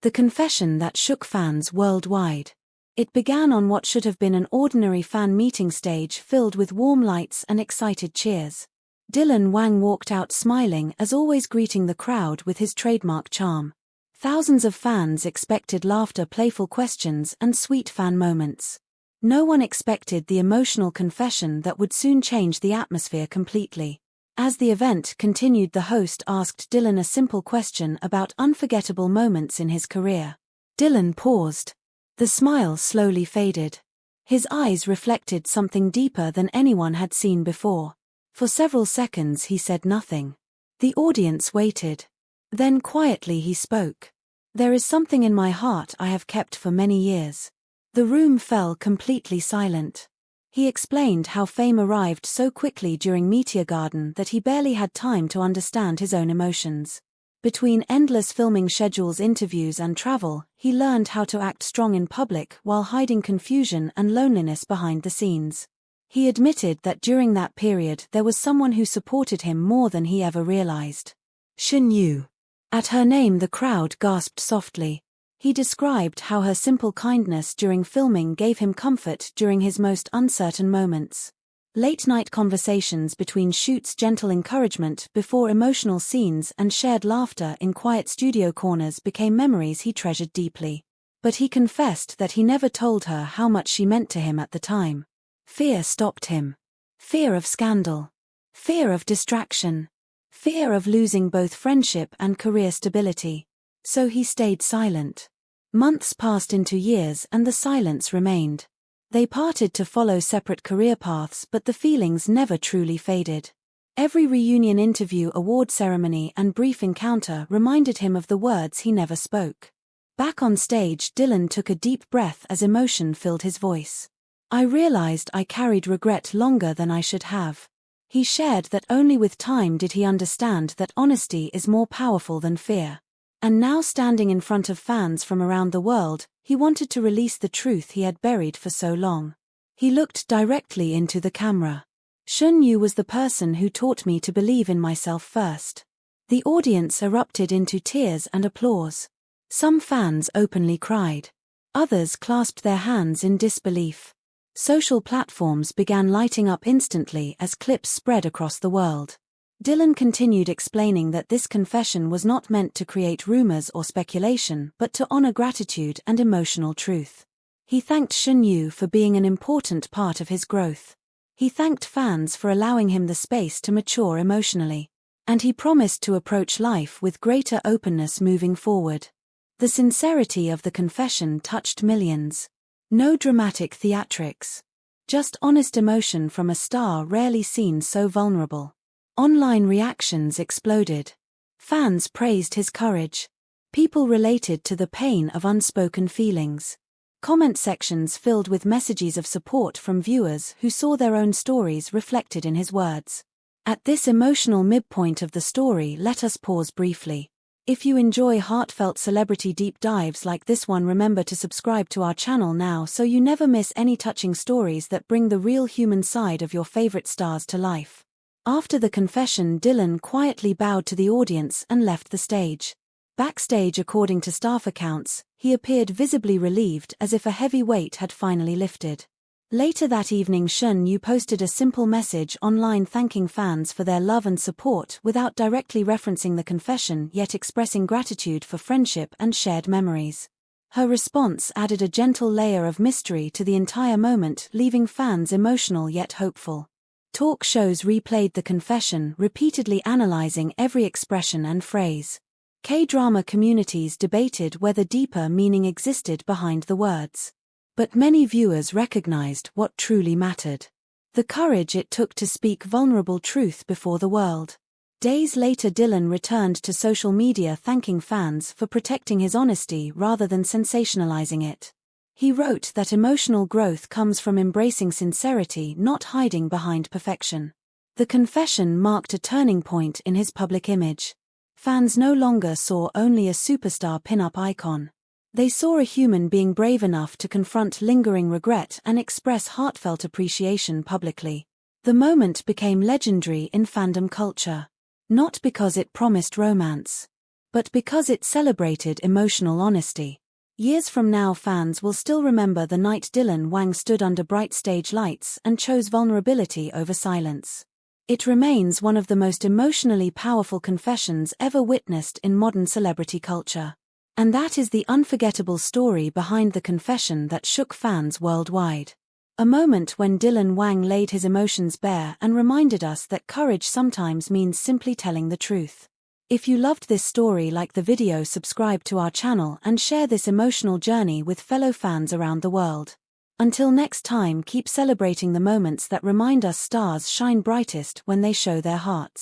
The confession that shook fans worldwide. It began on what should have been an ordinary fan meeting stage filled with warm lights and excited cheers. Wang walked out smiling, as always, greeting the crowd with his trademark charm. Thousands of fans expected laughter, playful questions, and sweet fan moments. No one expected the emotional confession that would soon change the atmosphere completely. As the event continued, the host asked Dylan a simple question about unforgettable moments in his career. Dylan paused. The smile slowly faded. His eyes reflected something deeper than anyone had seen before. For several seconds he said nothing. The audience waited. Then quietly he spoke. "There is something in my heart I have kept for many years." The room fell completely silent. He explained how fame arrived so quickly during Meteor Garden that he barely had time to understand his own emotions. Between endless filming schedules, interviews, and travel, he learned how to act strong in public while hiding confusion and loneliness behind the scenes. He admitted that during that period there was someone who supported him more than he ever realized. Shinyu. At her name, the crowd gasped softly. He described how her simple kindness during filming gave him comfort during his most uncertain moments. Late-night conversations between shoots, gentle encouragement before emotional scenes, and shared laughter in quiet studio corners became memories he treasured deeply. But he confessed that he never told her how much she meant to him at the time. Fear stopped him. Fear of scandal. Fear of distraction. Fear of losing both friendship and career stability. So he stayed silent. Months passed into years and the silence remained. They parted to follow separate career paths, but the feelings never truly faded. Every reunion interview, award ceremony, and brief encounter reminded him of the words he never spoke. Back on stage, Dylan took a deep breath as emotion filled his voice. "I realized I carried regret longer than I should have." He shared that only with time did he understand that honesty is more powerful than fear. And now, standing in front of fans from around the world, he wanted to release the truth he had buried for so long. He looked directly into the camera. "Shinyu was the person who taught me to believe in myself first." The audience erupted into tears and applause. Some fans openly cried. Others clasped their hands in disbelief. Social platforms began lighting up instantly as clips spread across the world. Dylan continued, explaining that this confession was not meant to create rumors or speculation, but to honor gratitude and emotional truth. He thanked Shinyu for being an important part of his growth. He thanked fans for allowing him the space to mature emotionally. And he promised to approach life with greater openness moving forward. The sincerity of the confession touched millions. No dramatic theatrics. Just honest emotion from a star rarely seen so vulnerable. Online reactions exploded. Fans praised his courage. People related to the pain of unspoken feelings. Comment sections filled with messages of support from viewers who saw their own stories reflected in his words. At this emotional midpoint of the story, let us pause briefly. If you enjoy heartfelt celebrity deep dives like this one, remember to subscribe to our channel now so you never miss any touching stories that bring the real human side of your favorite stars to life. After the confession, Dylan quietly bowed to the audience and left the stage. Backstage, according to staff accounts, he appeared visibly relieved, as if a heavy weight had finally lifted. Later that evening, Shinyu posted a simple message online thanking fans for their love and support without directly referencing the confession, yet expressing gratitude for friendship and shared memories. Her response added a gentle layer of mystery to the entire moment, leaving fans emotional yet hopeful. Talk shows replayed the confession, repeatedly analyzing every expression and phrase. K-drama communities debated whether deeper meaning existed behind the words. But many viewers recognized what truly mattered: the courage it took to speak vulnerable truth before the world. Days later, Dylan returned to social media thanking fans for protecting his honesty rather than sensationalizing it. He wrote that emotional growth comes from embracing sincerity, not hiding behind perfection. The confession marked a turning point in his public image. Fans no longer saw only a superstar pin-up icon. They saw a human being brave enough to confront lingering regret and express heartfelt appreciation publicly. The moment became legendary in fandom culture. Not because it promised romance, but because it celebrated emotional honesty. Years from now, fans will still remember the night Wang stood under bright stage lights and chose vulnerability over silence. It remains one of the most emotionally powerful confessions ever witnessed in modern celebrity culture. And that is the unforgettable story behind the confession that shook fans worldwide. A moment when Wang laid his emotions bare and reminded us that courage sometimes means simply telling the truth. If you loved this story, like the video, subscribe to our channel and share this emotional journey with fellow fans around the world. Until next time, keep celebrating the moments that remind us stars shine brightest when they show their hearts.